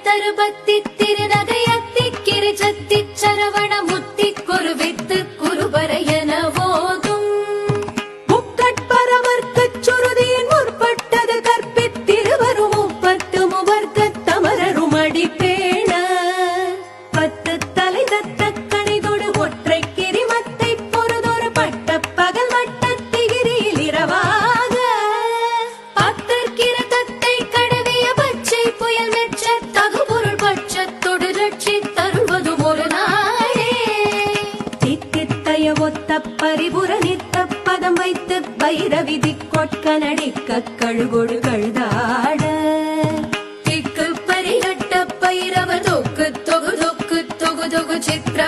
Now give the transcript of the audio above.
தருபத்தி திருநகையத்தி கிரிஜத்தி சரவண முத்தி குருவித்து குருபரையன போதும் முக்கட்பரவர்க்கச் சுருதியின் முற்பட்டது கற்பித்திருவரும் முப்பத்து முவர்க்கத் தமரரும் அடிப்பேண பத்து தலை தத்த கணிதொடு ஒற்றை கிரிமத்தை பொறுதொரு பட்ட பகல் வட்டத்திகிரியில் இரவாக பத்தற்கிற தத்தை கடவிய பச்சை புயல் மெச்ச தகுபொருள் பட்சத்தொடு ரட்சி தருள்வதும் ஒரு நாளே தித்தித்தய ஒத்த பரிபுர நித்த பதம் வைத்து பைரவிதி கொட்க நடிக்க கழுகொடு கழுதாட திக்கு பரிகட்ட பைரவ தொக்கு தொகு தொகு தொகு தொகு சித்திர